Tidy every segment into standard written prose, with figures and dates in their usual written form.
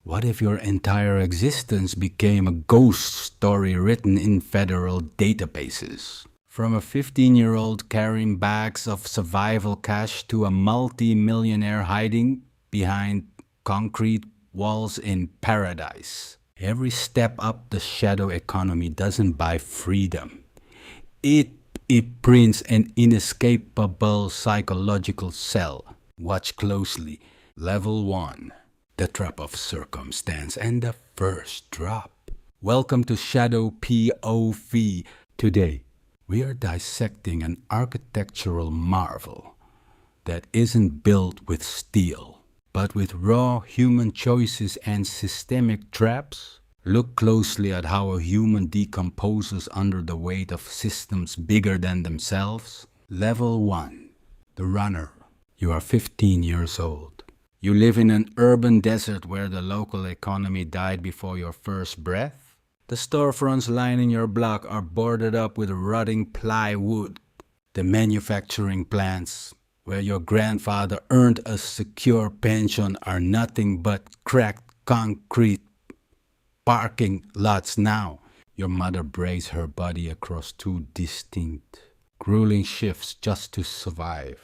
What if your entire existence became a ghost story written in federal databases? From a 15-year-old carrying bags of survival cash to a multi-millionaire hiding behind concrete walls in paradise. Every step up the shadow economy doesn't buy freedom. It prints an inescapable psychological cell. Watch closely. Level 1. The trap of circumstance and the first drop. Welcome to Shadow POV. Today, we are dissecting an architectural marvel that isn't built with steel, but with raw human choices and systemic traps. Look closely at how a human decomposes under the weight of systems bigger than themselves. Level 1. The runner. You are 15 years old. You live in an urban desert where the local economy died before your first breath. The storefronts lining your block are boarded up with rotting plywood. The manufacturing plants where your grandfather earned a secure pension are nothing but cracked concrete parking lots now. Your mother braces her body across two distinct, grueling shifts just to survive.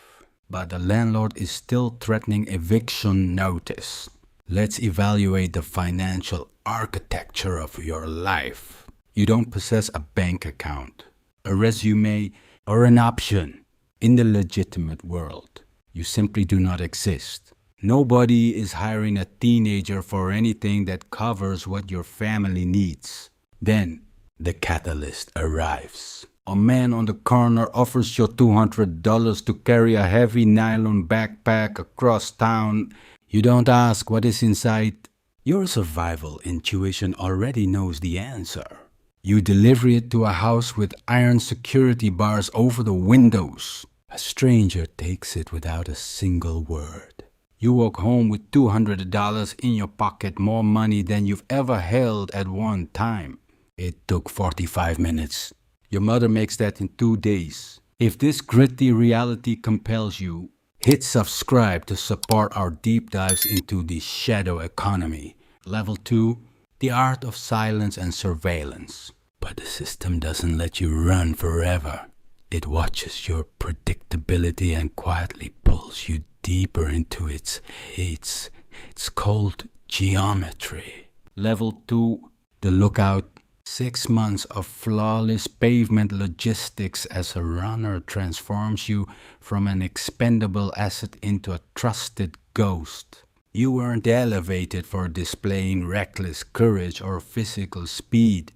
But the landlord is still threatening eviction notice. Let's evaluate the financial architecture of your life. You don't possess a bank account, a resume, or an option. In the legitimate world, you simply do not exist. Nobody is hiring a teenager for anything that covers what your family needs. Then, the catalyst arrives. A man on the corner offers you $200 to carry a heavy nylon backpack across town. You don't ask what is inside. Your survival intuition already knows the answer. You deliver it to a house with iron security bars over the windows. A stranger takes it without a single word. You walk home with $200 in your pocket, more money than you've ever held at one time. It took 45 minutes. Your mother makes that in 2 days. If this gritty reality compels you, hit subscribe to support our deep dives into the shadow economy. Level 2, the art of silence and surveillance. But the system doesn't let you run forever. It watches your predictability and quietly pulls you deeper into its hates. It's called geometry. Level 2, the lookout. 6 months of flawless pavement logistics as a runner transforms you from an expendable asset into a trusted ghost. You weren't elevated for displaying reckless courage or physical speed.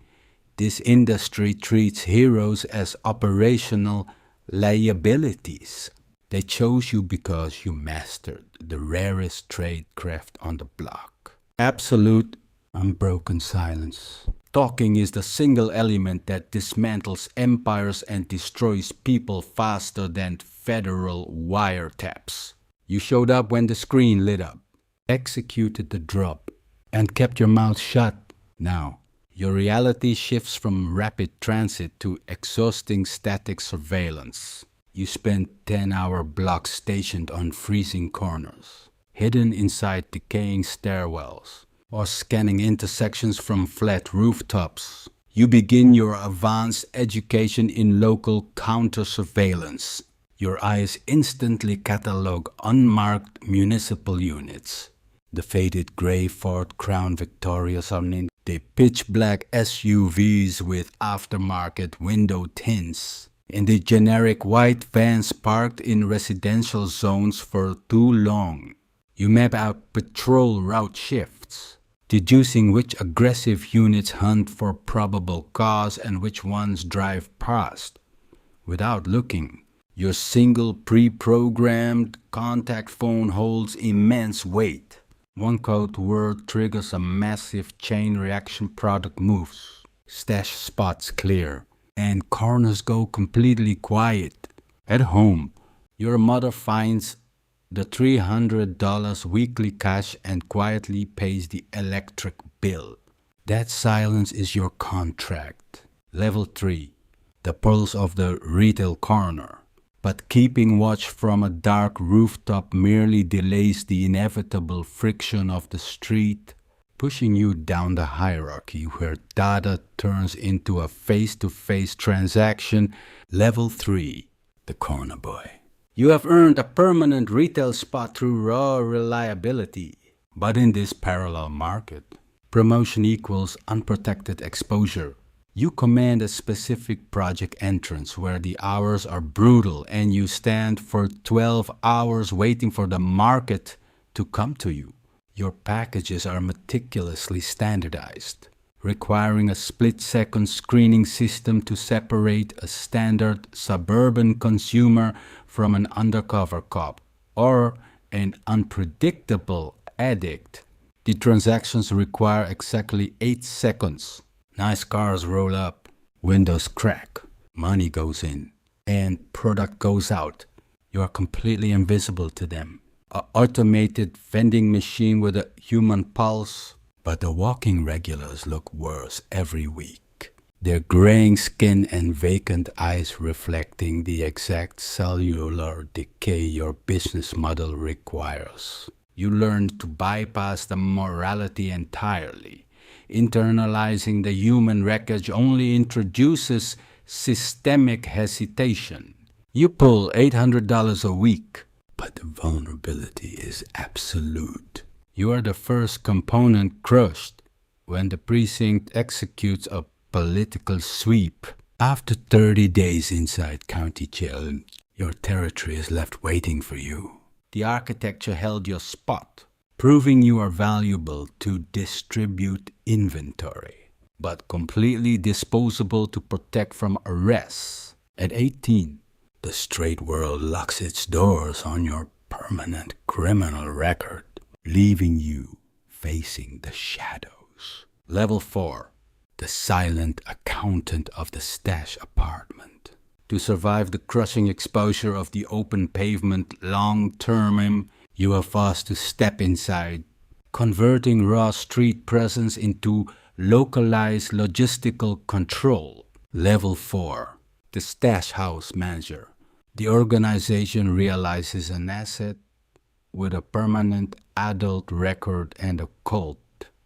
This industry treats heroes as operational liabilities. They chose you because you mastered the rarest trade craft on the block. Absolute, unbroken silence. Talking is the single element that dismantles empires and destroys people faster than federal wiretaps. You showed up when the screen lit up, executed the drop, and kept your mouth shut. Now, your reality shifts from rapid transit to exhausting static surveillance. You spend 10-hour blocks stationed on freezing corners, hidden inside decaying stairwells, or scanning intersections from flat rooftops. You begin your advanced education in local counter-surveillance. Your eyes instantly catalog unmarked municipal units. The faded gray Ford Crown Victorias are named the pitch-black SUVs with aftermarket window tints, and the generic white vans parked in residential zones for too long. You map out patrol route shifts, deducing which aggressive units hunt for probable cause and which ones drive past. Without looking, your single pre-programmed contact phone holds immense weight. One code word triggers a massive chain reaction. Product moves, stash spots clear, and corners go completely quiet. At home, your mother finds the $300 weekly cash and quietly pays the electric bill. That silence is your contract. Level 3, the pulse of the retail corner. But keeping watch from a dark rooftop merely delays the inevitable friction of the street. pushing you down the hierarchy where data turns into a face-to-face transaction. Level 3, the corner boy. You have earned a permanent retail spot through raw reliability. But in this parallel market, promotion equals unprotected exposure. You command a specific project entrance where the hours are brutal and you stand for 12 hours waiting for the market to come to you. Your packages are meticulously standardized, requiring a split-second screening system to separate a standard suburban consumer from an undercover cop or an unpredictable addict. The transactions require exactly 8 seconds. Nice cars roll up, windows crack, money goes in, and product goes out. You are completely invisible to them. An automated vending machine with a human pulse. But the walking regulars look worse every week. Their graying skin and vacant eyes reflecting the exact cellular decay your business model requires. You learn to bypass the morality entirely. Internalizing the human wreckage only introduces systemic hesitation. You pull $800 a week, but the vulnerability is absolute. You are the first component crushed when the precinct executes a political sweep. After 30 days inside county jail, your territory is left waiting for you. The architecture held your spot, proving you are valuable to distribute inventory, but completely disposable to protect from arrests. At 18, the straight world locks its doors on your permanent criminal record, leaving you facing the shadows. Level 4, the silent accountant of the stash apartment. To survive the crushing exposure of the open pavement long-term, you are forced to step inside, converting raw street presence into localized logistical control. Level 4, the stash house manager. The organization realizes an asset with a permanent adult record and a cold,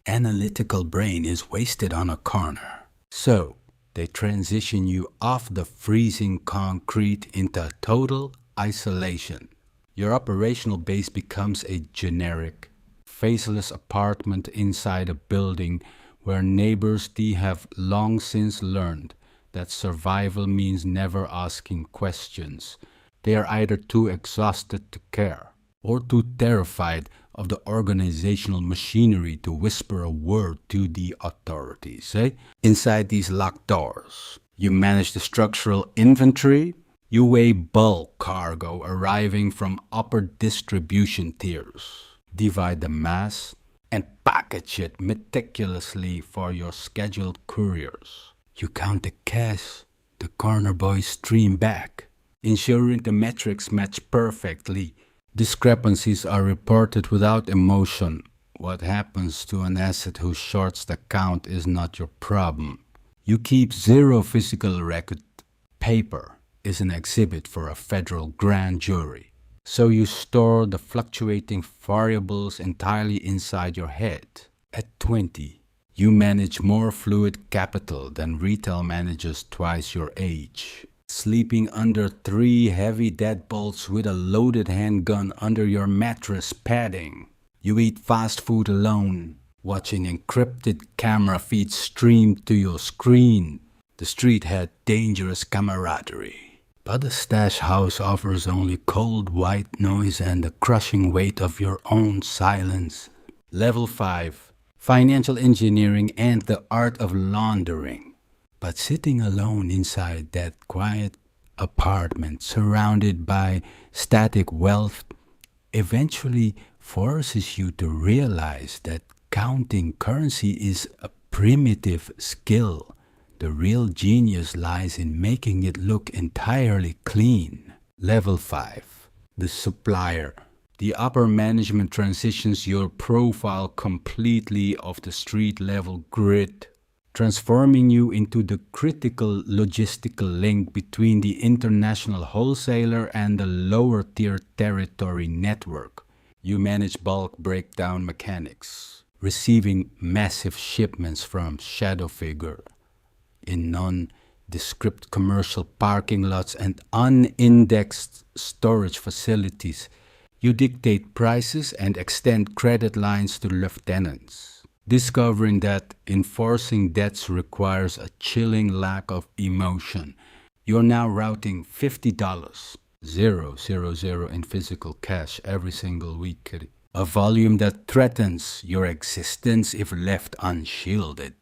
analytical brain is wasted on a corner. So, they transition you off the freezing concrete into total isolation. Your operational base becomes a generic, faceless apartment inside a building where neighbors have long since learned that survival means never asking questions. They are either too exhausted to care or too terrified of the organizational machinery to whisper a word to the authorities. Inside these locked doors, you manage the structural inventory. You weigh bulk cargo arriving from upper distribution tiers, divide the mass, and package it meticulously for your scheduled couriers. You count the cash the corner boys stream back, ensuring the metrics match perfectly. Discrepancies are reported without emotion. What happens to an asset who shorts the count is not your problem. You keep zero physical record. Paper is an exhibit for a federal grand jury. So you store the fluctuating variables entirely inside your head. At 20, you manage more fluid capital than retail managers twice your age. Sleeping under 3 heavy deadbolts with a loaded handgun under your mattress padding. You eat fast food alone, watching encrypted camera feeds stream to your screen. The street had dangerous camaraderie, but the stash house offers only cold white noise and the crushing weight of your own silence. Level 5, financial engineering and the art of laundering. But sitting alone inside that quiet apartment surrounded by static wealth eventually forces you to realize that counting currency is a primitive skill. The real genius lies in making it look entirely clean. Level 5, the supplier. The upper management transitions your profile completely off the street level grid, transforming you into the critical logistical link between the international wholesaler and the lower tier territory network. You manage bulk breakdown mechanics, receiving massive shipments from shadow figure in nondescript commercial parking lots and unindexed storage facilities. You dictate prices and extend credit lines to lieutenants. Discovering that enforcing debts requires a chilling lack of emotion, you're now routing $50, 000 in physical cash every single week, a volume that threatens your existence if left unshielded.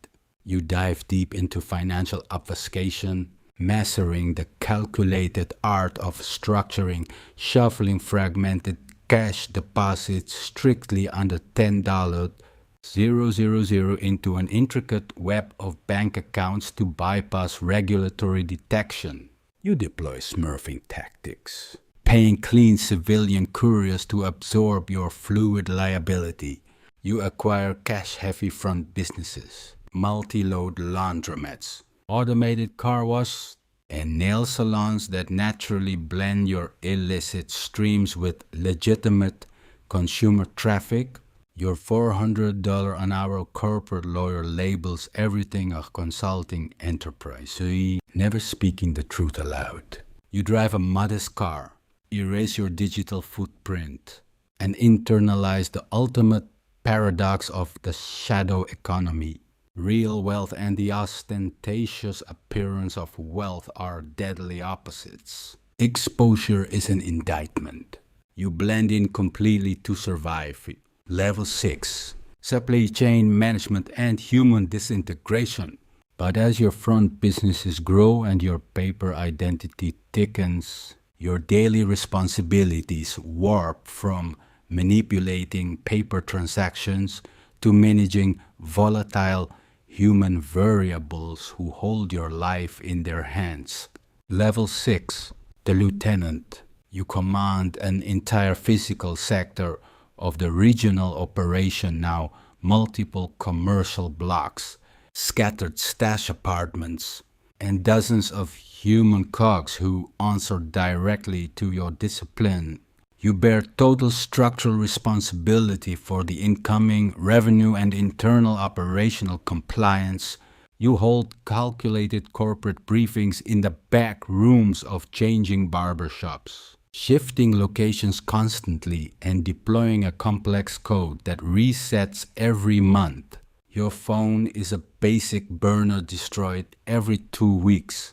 You dive deep into financial obfuscation, mastering the calculated art of structuring, shuffling fragmented cash deposits strictly under $10, 000 into an intricate web of bank accounts to bypass regulatory detection. You deploy smurfing tactics, paying clean civilian couriers to absorb your fluid liability. You acquire cash-heavy front businesses, multi-load laundromats, automated car wash, and nail salons that naturally blend your illicit streams with legitimate consumer traffic. Your $400 an hour corporate lawyer labels everything a consulting enterprise, never speaking the truth aloud. You drive a modest car, erase your digital footprint, and internalize the ultimate paradox of the shadow economy. Real wealth and the ostentatious appearance of wealth are deadly opposites. Exposure is an indictment. You blend in completely to survive. Level 6. Supply chain management and human disintegration. But as your front businesses grow and your paper identity thickens, your daily responsibilities warp from manipulating paper transactions to managing volatile human variables who hold your life in their hands. Level 6. The lieutenant. You command an entire physical sector of the regional operation, now multiple commercial blocks, scattered stash apartments, and dozens of human cogs who answer directly to your discipline. You bear total structural responsibility for the incoming revenue and internal operational compliance. You hold calculated corporate briefings in the back rooms of changing barbershops, shifting locations constantly and deploying a complex code that resets every month. Your phone is a basic burner destroyed every 2 weeks.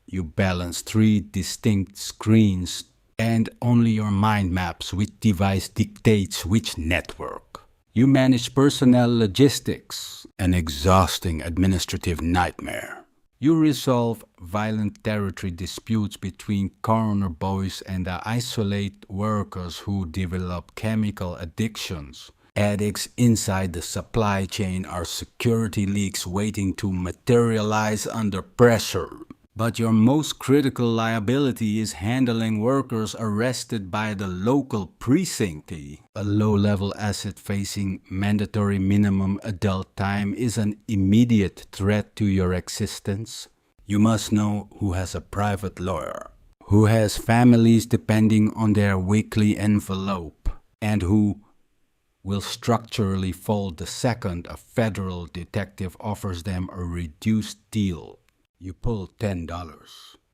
You balance 3 distinct screens and only your mind maps which device dictates which network. You manage personnel logistics, an exhausting administrative nightmare. You resolve violent territory disputes between corner boys and isolate workers who develop chemical addictions. Addicts inside the supply chain are security leaks waiting to materialize under pressure. But your most critical liability is handling workers arrested by the local precinct. A low-level asset facing mandatory minimum adult time is an immediate threat to your existence. You must know who has a private lawyer, who has families depending on their weekly envelope, and who will structurally fold the second a federal detective offers them a reduced deal. You pull $10,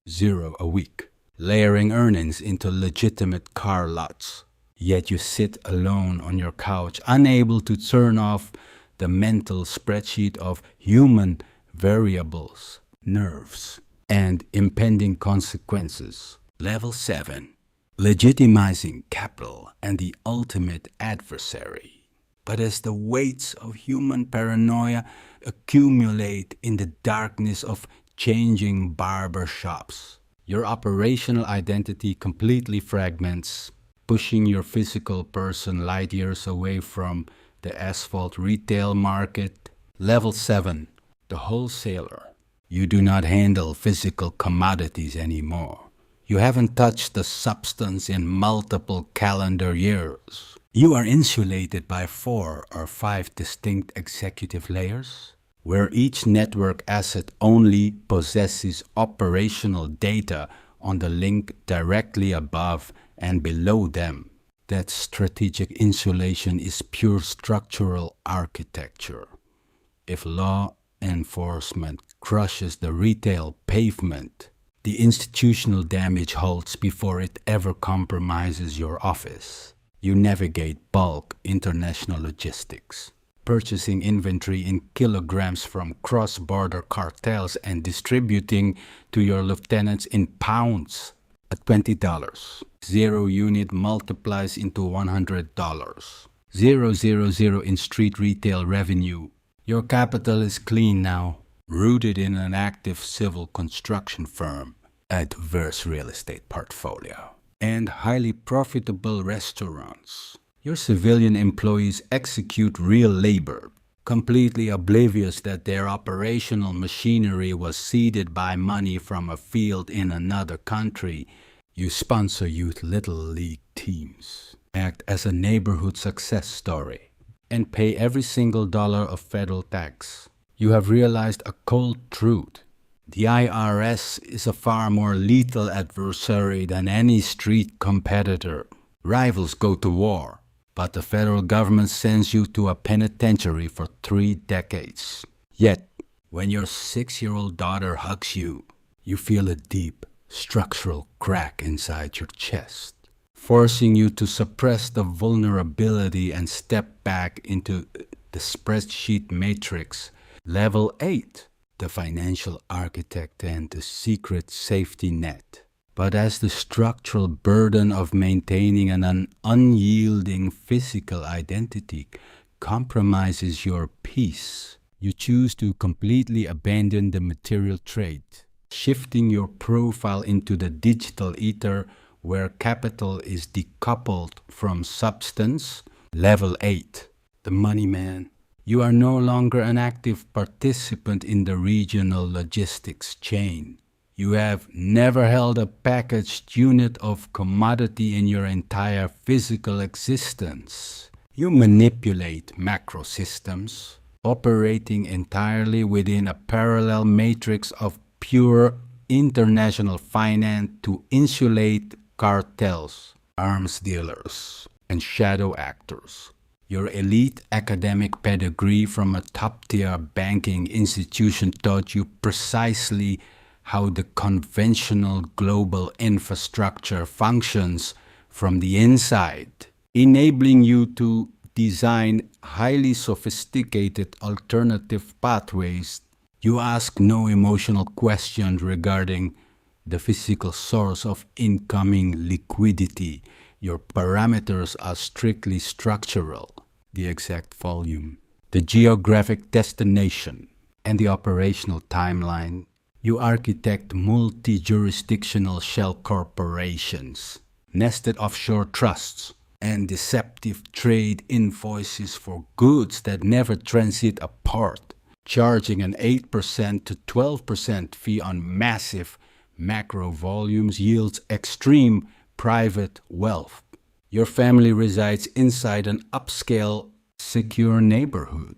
0 a week, layering earnings into legitimate car lots. Yet you sit alone on your couch, unable to turn off the mental spreadsheet of human variables, nerves, and impending consequences. Level 7. Legitimizing capital and the ultimate adversary. But as the weights of human paranoia accumulate in the darkness of changing barber shops, your operational identity completely fragments, pushing your physical person light years away from the asphalt retail market. Level 7. The wholesaler. You do not handle physical commodities anymore. You haven't touched the substance in multiple calendar years. You are insulated by 4 or 5 distinct executive layers, where each network asset only possesses operational data on the link directly above and below them. That strategic insulation is pure structural architecture. If law enforcement crushes the retail pavement, the institutional damage halts before it ever compromises your office. You navigate bulk international logistics, purchasing inventory in kilograms from cross-border cartels and distributing to your lieutenants in pounds. At $20, 0 unit multiplies into $100. 000 in street retail revenue. Your capital is clean now, rooted in an active civil construction firm, Adverse real estate portfolio, and highly profitable restaurants. Your civilian employees execute real labor, completely oblivious that their operational machinery was seeded by money from a field in another country. You sponsor youth little league teams, act as a neighborhood success story, and pay every single dollar of federal tax. You have realized a cold truth. The IRS is a far more lethal adversary than any street competitor. Rivals go to war, but the federal government sends you to a penitentiary for 3 decades. Yet, when your 6-year-old daughter hugs you, you feel a deep structural crack inside your chest, forcing you to suppress the vulnerability and step back into the spreadsheet matrix. Level 8. The financial architect and the secret safety net. But as the structural burden of maintaining an unyielding physical identity compromises your peace, you choose to completely abandon the material trade, shifting your profile into the digital ether where capital is decoupled from substance. Level 8. The money man. You are no longer an active participant in the regional logistics chain. You have never held a packaged unit of commodity in your entire physical existence. You manipulate macro systems, operating entirely within a parallel matrix of pure international finance to insulate cartels, arms dealers, and shadow actors. Your elite academic pedigree from a top-tier banking institution taught you precisely how the conventional global infrastructure functions from the inside, enabling you to design highly sophisticated alternative pathways. You ask no emotional questions regarding the physical source of incoming liquidity. Your parameters are strictly structural. The exact volume, the geographic destination, and the operational timeline. You architect multi-jurisdictional shell corporations, nested offshore trusts, and deceptive trade invoices for goods that never transit a port, charging an 8% to 12% fee on massive macro volumes yields extreme private wealth. Your family resides inside an upscale, secure neighborhood,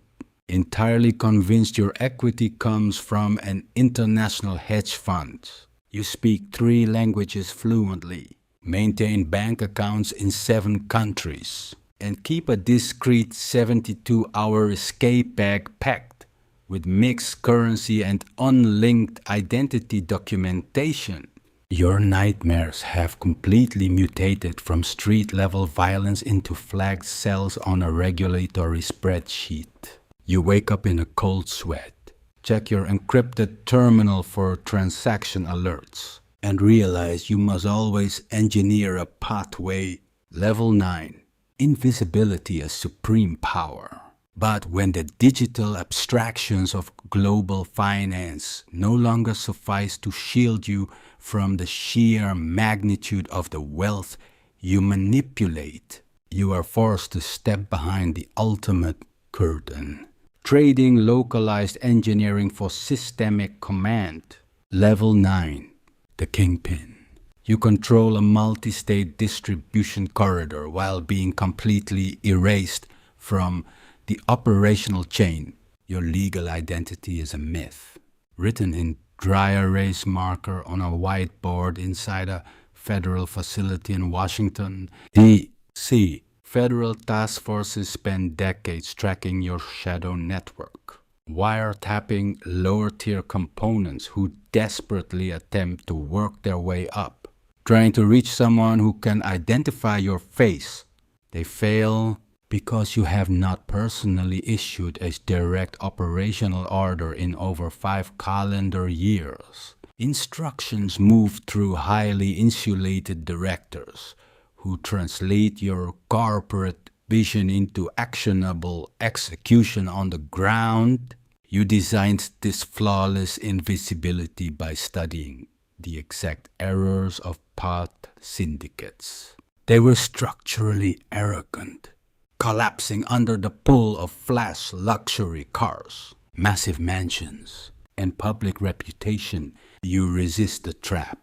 entirely convinced your equity comes from an international hedge fund. You speak 3 languages fluently, maintain bank accounts in 7 countries, and keep a discreet 72-hour escape bag packed with mixed currency and unlinked identity documentation. Your nightmares have completely mutated from street-level violence into flagged cells on a regulatory spreadsheet. You wake up in a cold sweat, check your encrypted terminal for transaction alerts, and realize you must always engineer a pathway. Level 9. Invisibility as supreme power. But when the digital abstractions of global finance no longer suffice to shield you from the sheer magnitude of the wealth you manipulate, you are forced to step behind the ultimate curtain, trading localized engineering for systemic command. Level 9. The Kingpin. You control a multi-state distribution corridor while being completely erased from the operational chain. Your legal identity is a myth, written in dry erase marker on a whiteboard inside a federal facility in Washington. The C. Federal task forces spend decades tracking your shadow network, wiretapping lower-tier components who desperately attempt to work their way up, trying to reach someone who can identify your face. They fail because you have not personally issued a direct operational order in over 5 calendar years. Instructions move through highly insulated directors who translate your corporate vision into actionable execution on the ground. You designed this flawless invisibility by studying the exact errors of path syndicates. They were structurally arrogant, collapsing under the pull of flash luxury cars, massive mansions, and public reputation. You resist the trap.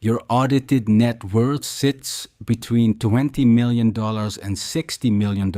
Your audited net worth sits between $20 million and $60 million.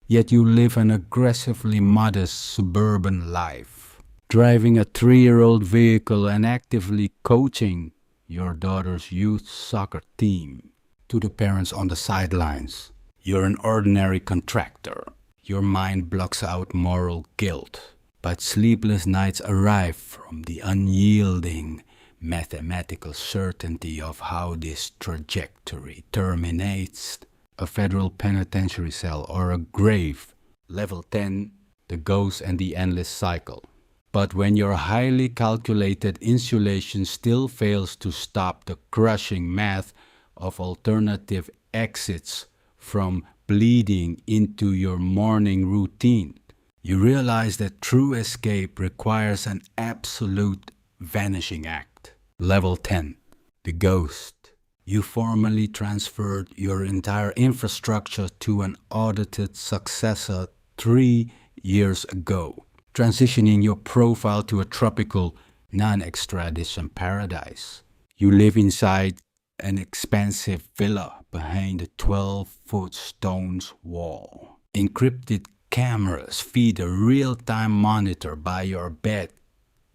Yet you live an aggressively modest suburban life, driving a 3-year-old vehicle and actively coaching your daughter's youth soccer team. To the parents on the sidelines, you're an ordinary contractor. Your mind blocks out moral guilt, but sleepless nights arrive from the unyielding mathematical certainty of how this trajectory terminates. A federal penitentiary cell or a grave. Level 10, the ghost and the endless cycle. But when your highly calculated insulation still fails to stop the crushing math of alternative exits from bleeding into your morning routine, you realize that true escape requires an absolute vanishing act. Level 10, the ghost. You formally transferred your entire infrastructure to an audited successor 3 years ago, transitioning your profile to a tropical, non-extradition paradise. You live inside an expansive villa behind a 12-foot stone wall. Encrypted cameras feed a real-time monitor by your bed.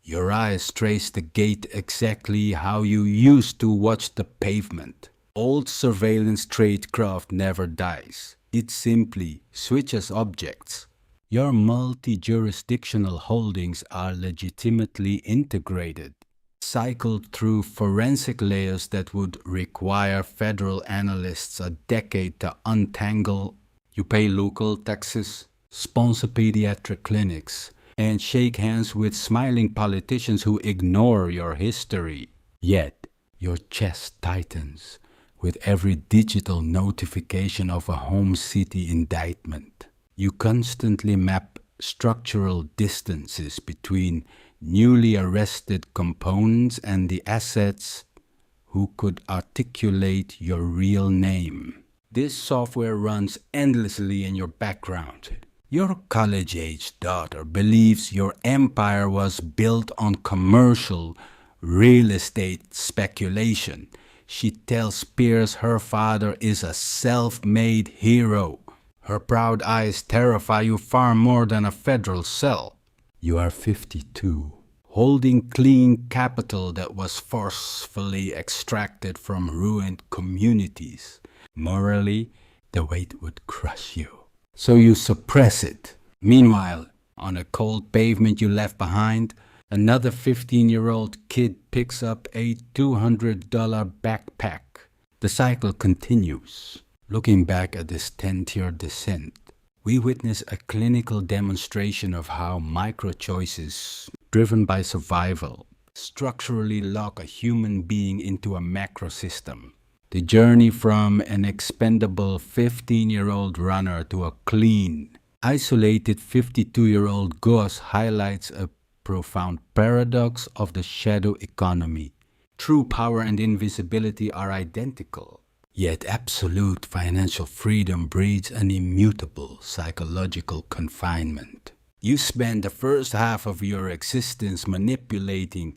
Your eyes trace the gate exactly how you used to watch the pavement. Old surveillance tradecraft never dies. It simply switches objects. Your multi-jurisdictional holdings are legitimately integrated, cycled through forensic layers that would require federal analysts a decade to untangle. You pay local taxes, sponsor pediatric clinics, and shake hands with smiling politicians who ignore your history. Yet, your chest tightens with every digital notification of a home city indictment. You constantly map structural distances between newly arrested components and the assets who could articulate your real name. This software runs endlessly in your background. Your college-age daughter believes your empire was built on commercial real estate speculation. She tells peers her father is a self-made hero. Her proud eyes terrify you far more than a federal cell. You are 52, holding clean capital that was forcefully extracted from ruined communities. Morally, the weight would crush you. So you suppress it. Meanwhile, on a cold pavement you left behind, another 15-year-old kid picks up a $200 backpack. The cycle continues. Looking back at this 10-tier descent, we witness a clinical demonstration of how micro-choices, driven by survival, structurally lock a human being into a macro system. The journey from an expendable 15-year-old runner to a clean, isolated 52-year-old ghost highlights a profound paradox of the shadow economy. True power and invisibility are identical, yet absolute financial freedom breeds an immutable psychological confinement. You spend the first half of your existence manipulating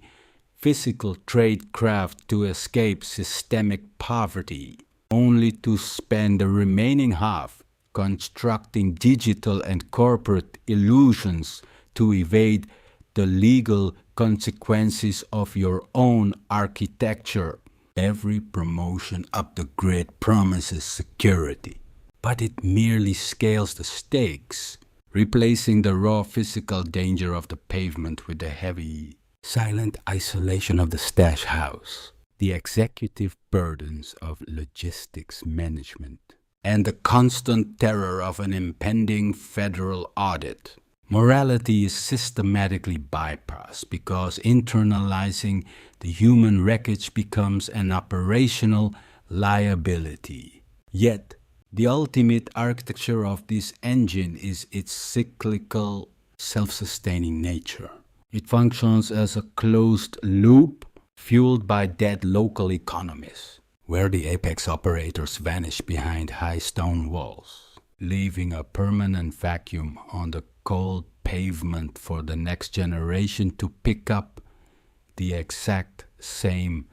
physical tradecraft to escape systemic poverty, only to spend the remaining half constructing digital and corporate illusions to evade the legal consequences of your own architecture. Every promotion up the grid promises security, but it merely scales the stakes, replacing the raw physical danger of the pavement with the heavy, silent isolation of the stash house, the executive burdens of logistics management, and the constant terror of an impending federal audit. Morality is systematically bypassed because internalizing the human wreckage becomes an operational liability. Yet, the ultimate architecture of this engine is its cyclical, self-sustaining nature. It functions as a closed loop fueled by dead local economies, where the apex operators vanish behind high stone walls, leaving a permanent vacuum on the cold pavement for the next generation to pick up the exact same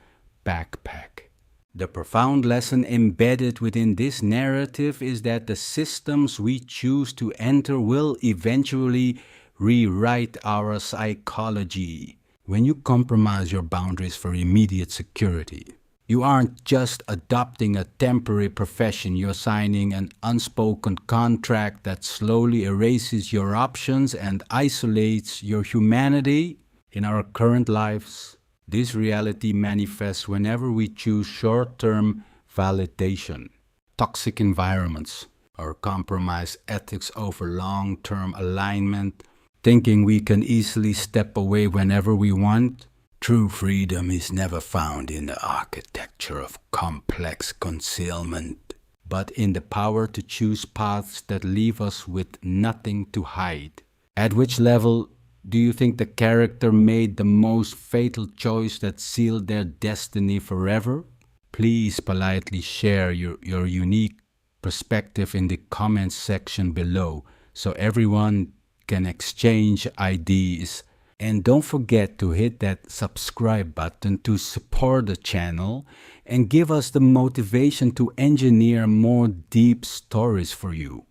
backpack. The profound lesson embedded within this narrative is that the systems we choose to enter will eventually rewrite our psychology. When you compromise your boundaries for immediate security, you aren't just adopting a temporary profession, you're signing an unspoken contract that slowly erases your options and isolates your humanity. In our current lives, this reality manifests whenever we choose short-term validation, toxic environments, or compromise ethics over long-term alignment, thinking we can easily step away whenever we want. True freedom is never found in the architecture of complex concealment, but in the power to choose paths that leave us with nothing to hide. At which level do you think the character made the most fatal choice that sealed their destiny forever? Please politely share your unique perspective in the comments section below so everyone can exchange ideas. And don't forget to hit that subscribe button to support the channel and give us the motivation to engineer more deep stories for you.